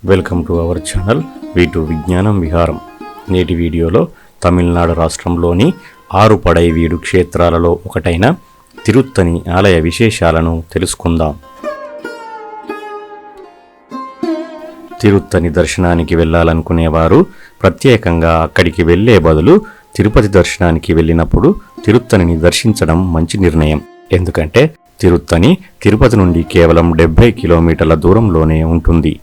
Welcome to our channel వీటు విజ్ఞానం విహారం. నేటి వీడియోలో తమిళనాడు రాష్ట్రంలోని 6 పడైవీడు క్షేత్రాలలో ఒకటైన తిరుత్తని ఆలయ విశేషాలను తెలుసుకుందాం. తిరుత్తని దర్శనానికి వెళ్ళాలనుకునేవారు ప్రత్యేకంగా అక్కడికి వెళ్లే బదులు తిరుపతి దర్శనానికి వెళ్ళినప్పుడు తిరుత్తనిని దర్శించడం మంచి నిర్ణయం. ఎందుకంటే తిరుత్తని తిరుపతి నుండి కేవలం 70 కిలోమీటర్ల దూరంలోనే ఉంటుంది.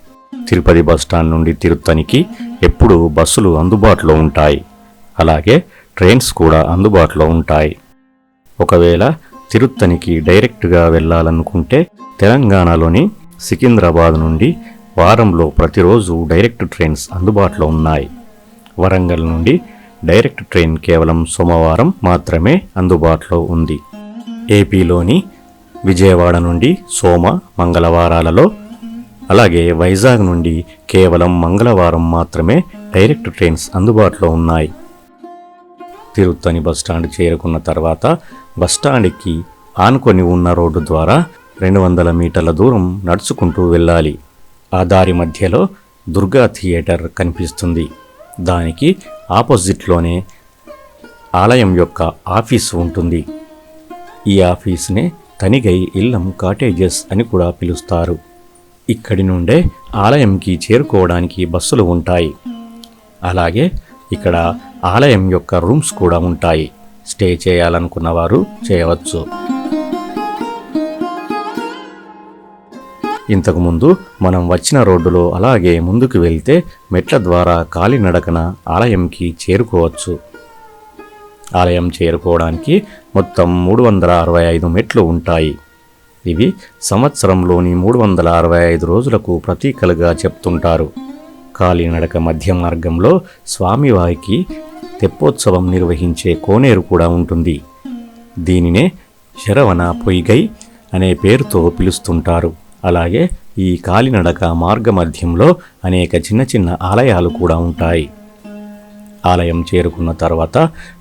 తిరుపతి బస్టాండ్ నుండి తిరుత్తనికి ఎప్పుడూ బస్సులు అందుబాటులో ఉంటాయి. అలాగే ట్రైన్స్ కూడా అందుబాటులో ఉంటాయి. ఒకవేళ తిరుత్తనికి డైరెక్ట్గా వెళ్ళాలనుకుంటే తెలంగాణలోని సికింద్రాబాద్ నుండి వారంలో ప్రతిరోజు డైరెక్ట్ ట్రైన్స్ అందుబాటులో ఉన్నాయి. వరంగల్ నుండి డైరెక్ట్ ట్రైన్ కేవలం సోమవారం మాత్రమే అందుబాటులో ఉంది. ఏపీలోని విజయవాడ నుండి సోమ మంగళవారాలలో, అలాగే వైజాగ్ నుండి కేవలం మంగళవారం మాత్రమే డైరెక్ట్ ట్రైన్స్ అందుబాటులో ఉన్నాయి. తిరుత్తని బస్టాండ్ చేరుకున్న తర్వాత బస్టాండ్కి ఆనుకొని ఉన్న రోడ్డు ద్వారా 200 మీటర్ల దూరం నడుచుకుంటూ వెళ్ళాలి. ఆ దారి మధ్యలో దుర్గా థియేటర్ కనిపిస్తుంది. దానికి ఆపోజిట్లోనే ఆలయం యొక్క ఆఫీసు ఉంటుంది. ఈ ఆఫీసునే తనిగై ఇల్లం కాటేజెస్ అని కూడా పిలుస్తారు. ఇక్కడి నుండే ఆలయంకి చేరుకోవడానికి బస్సులు ఉంటాయి. అలాగే ఇక్కడ ఆలయం యొక్క రూమ్స్ కూడా ఉంటాయి. స్టే చేయాలనుకున్న వారు చేయవచ్చు. ఇంతకుముందు మనం వచ్చిన రోడ్డులో అలాగే ముందుకు వెళ్తే మెట్ల ద్వారా కాలినడకన ఆలయంకి చేరుకోవచ్చు. ఆలయం చేరుకోవడానికి మొత్తం 365 మెట్లు ఉంటాయి. ఇవి సంవత్సరంలోని 365 రోజులకు ప్రతీకలుగా చెప్తుంటారు. కాలినడక మధ్య మార్గంలో స్వామివారికి తెప్పోత్సవం నిర్వహించే కోనేరు కూడా ఉంటుంది. దీనినే శరవణ పొయ్గై అనే పేరుతో పిలుస్తుంటారు. అలాగే ఈ కాలినడక మార్గ మధ్యంలో అనేక చిన్న చిన్న ఆలయాలు కూడా ఉంటాయి. ఆలయం చేరుకున్న తర్వాత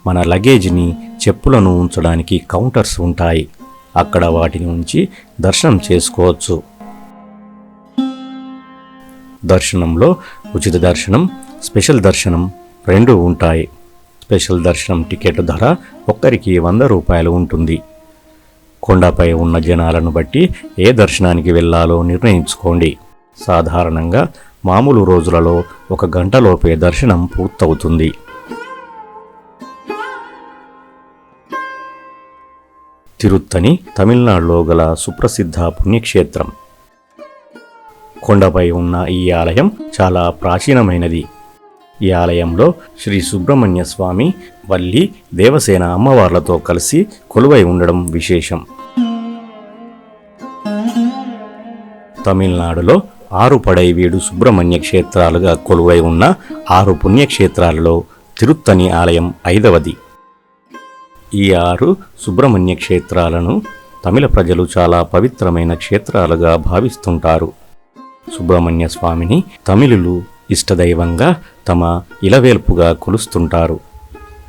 మన లగేజ్ని, చెప్పులను ఉంచడానికి కౌంటర్స్ ఉంటాయి. అక్కడ వాటిని ఉంచి దర్శనం చేసుకోవచ్చు. దర్శనంలో ఉచిత దర్శనం, స్పెషల్ దర్శనం 2 ఉంటాయి. స్పెషల్ దర్శనం టికెట్ ధర ఒక్కరికి 100 రూపాయలు ఉంటుంది. కొండపై ఉన్న జనాలను బట్టి ఏ దర్శనానికి వెళ్ళాలో నిర్ణయించుకోండి. సాధారణంగా మామూలు రోజులలో 1 గంటలోపే దర్శనం పూర్తవుతుంది. తిరుత్తని తమిళనాడులో గల సుప్రసిద్ధ పుణ్యక్షేత్రం. కొండపై ఉన్న ఈ ఆలయం చాలా ప్రాచీనమైనది. ఈ ఆలయంలో శ్రీ సుబ్రహ్మణ్య స్వామి, వల్లి, దేవసేన అమ్మవార్లతో కలిసి కొలువై ఉండడం విశేషం. తమిళనాడులో 6 పడైవీడు సుబ్రహ్మణ్య క్షేత్రాలుగా కొలువై ఉన్న 6 పుణ్యక్షేత్రాలలో తిరుత్తని ఆలయం 5వది. ఈ 6 సుబ్రహ్మణ్య క్షేత్రాలను తమిళ ప్రజలు చాలా పవిత్రమైన క్షేత్రాలుగా భావిస్తుంటారు. సుబ్రహ్మణ్య స్వామిని తమిళులు ఇష్టదైవంగా, తమ ఇలవేల్పుగా కొలుస్తుంటారు.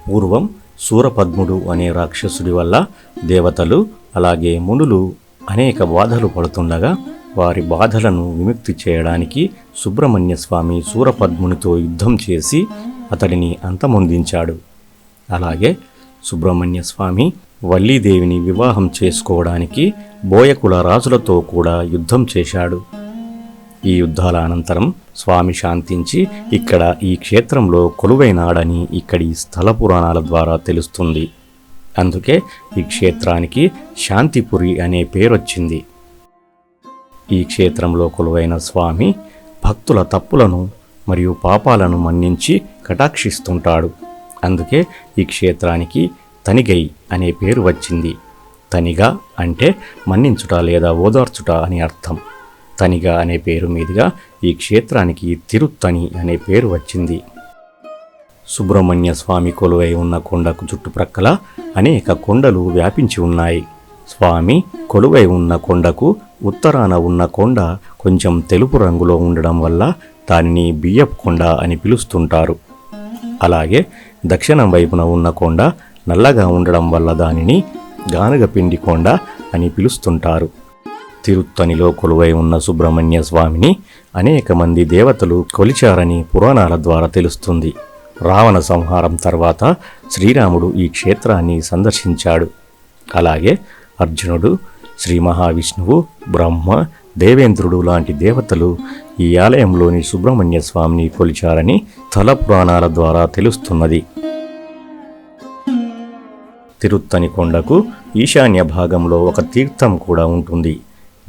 పూర్వం సూరపద్ముడు అనే రాక్షసుడి వల్ల దేవతలు అలాగే మునులు అనేక బాధలు పడుతుండగా వారి బాధలను విముక్తి చేయడానికి సుబ్రహ్మణ్య స్వామి సూరపద్మునితో యుద్ధం చేసి అతడిని అంతమొందించాడు. అలాగే సుబ్రహ్మణ్య స్వామి వల్లీదేవిని వివాహం చేసుకోవడానికి బోయకుల రాజులతో కూడా యుద్ధం చేశాడు. ఈ యుద్ధాల అనంతరం స్వామి శాంతించి ఇక్కడ ఈ క్షేత్రంలో కొలువైనాడని ఇక్కడి స్థల పురాణాల ద్వారా తెలుస్తుంది. అందుకే ఈ క్షేత్రానికి శాంతిపురి అనే పేరొచ్చింది. ఈ క్షేత్రంలో కొలువైన స్వామి భక్తుల తప్పులను మరియు పాపాలను మన్నించి కటాక్షిస్తుంటాడు. అందుకే ఈ క్షేత్రానికి తనిగై అనే పేరు వచ్చింది. తనిగా అంటే మన్నించుట లేదా ఓదార్చుట అని అర్థం. తనిగా అనే పేరు మీదుగా ఈ క్షేత్రానికి తిరుత్తని అనే పేరు వచ్చింది. సుబ్రహ్మణ్య స్వామి కొలువై ఉన్న కొండకు చుట్టుప్రక్కల అనేక కొండలు వ్యాపించి ఉన్నాయి. స్వామి కొలువై ఉన్న కొండకు ఉత్తరాన ఉన్న కొండ కొంచెం తెలుపు రంగులో ఉండడం వల్ల దానిని బియ్యపు కొండ అని పిలుస్తుంటారు. అలాగే దక్షిణం వైపున ఉన్న కొండ నల్లగా ఉండడం వల్ల దానిని గానుగపిండి కొండ అని పిలుస్తుంటారు. తిరుత్తణిలో కొలువై ఉన్న సుబ్రహ్మణ్య స్వామిని అనేక మంది దేవతలు కొలిచారని పురాణాల ద్వారా తెలుస్తుంది. రావణ సంహారం తర్వాత శ్రీరాముడు ఈ క్షేత్రాన్ని సందర్శించాడు. అలాగే అర్జునుడు, శ్రీ మహావిష్ణువు, బ్రహ్మ, దేవేంద్రుడు లాంటి దేవతలు ఈ ఆలయంలోని సుబ్రహ్మణ్య స్వామిని కొలిచారని స్థల పురాణాల ద్వారా తెలుస్తున్నది. తిరుత్తణి కొండకు ఈశాన్య భాగంలో ఒక తీర్థం కూడా ఉంటుంది.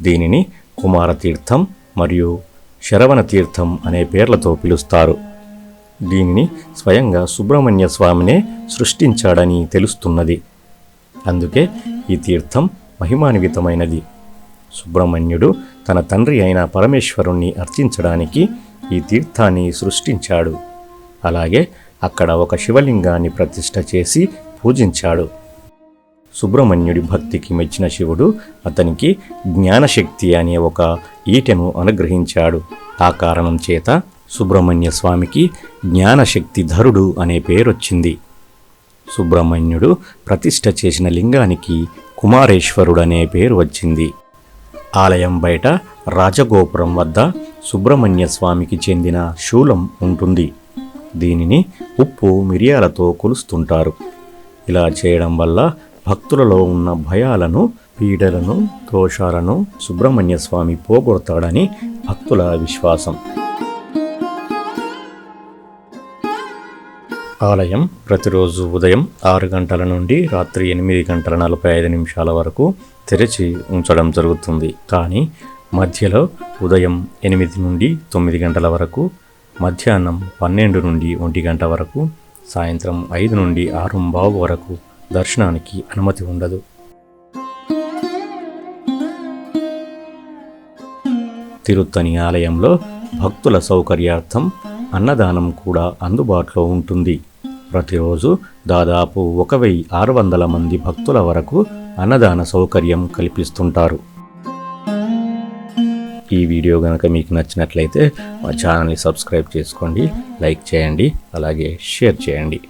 దీనిని కుమార తీర్థం మరియు శరవణ తీర్థం అనే పేర్లతో పిలుస్తారు. దీనిని స్వయంగా సుబ్రహ్మణ్య స్వామినే సృష్టించాడని తెలుస్తున్నది. అందుకే ఈ తీర్థం మహిమాన్వితమైనది. సుబ్రహ్మణ్యుడు తన తండ్రి అయిన పరమేశ్వరుణ్ణి అర్చించడానికి ఈ తీర్థాన్ని సృష్టించాడు. అలాగే అక్కడ ఒక శివలింగాన్ని ప్రతిష్ఠ చేసి పూజించాడు. సుబ్రహ్మణ్యుడి భక్తికి మెచ్చిన శివుడు అతనికి జ్ఞానశక్తి అనే ఒక ఈటెను అనుగ్రహించాడు. ఆ కారణం చేత సుబ్రహ్మణ్య స్వామికి జ్ఞానశక్తిధరుడు అనే పేరొచ్చింది. సుబ్రహ్మణ్యుడు ప్రతిష్ఠ చేసిన లింగానికి కుమారేశ్వరుడనే పేరు వచ్చింది. ఆలయం బయట రాజగోపురం వద్ద సుబ్రహ్మణ్య స్వామికి చెందిన శూలం ఉంటుంది. దీనిని ఉప్పు మిరియాలతో కొలుస్తుంటారు. ఇలా చేయడం వల్ల భక్తులలో ఉన్న భయాలను, పీడలను, దోషాలను సుబ్రహ్మణ్య స్వామి పోగొడతాడని భక్తుల విశ్వాసం. ఆలయం ప్రతిరోజు ఉదయం 6 గంటల నుండి రాత్రి 8:45 వరకు తెరిచి ఉంచడం జరుగుతుంది. కానీ మధ్యలో ఉదయం 8 నుండి 9 గంటల వరకు, మధ్యాహ్నం 12 నుండి 1 గంట వరకు, సాయంత్రం 5 నుండి 6:15 వరకు దర్శనానికి అనుమతి ఉండదు. తిరుత్తణి ఆలయంలో భక్తుల సౌకర్యార్థం అన్నదానం కూడా అందుబాటులో ఉంటుంది. ప్రతిరోజు దాదాపు 1600 మంది భక్తుల వరకు అన్నదాన సౌకర్యం కల్పిస్తుంటారు. ఈ వీడియో కనుక మీకు నచ్చినట్లయితే మా ఛానల్ని సబ్స్క్రైబ్ చేసుకోండి, లైక్ చేయండి, అలాగే షేర్ చేయండి.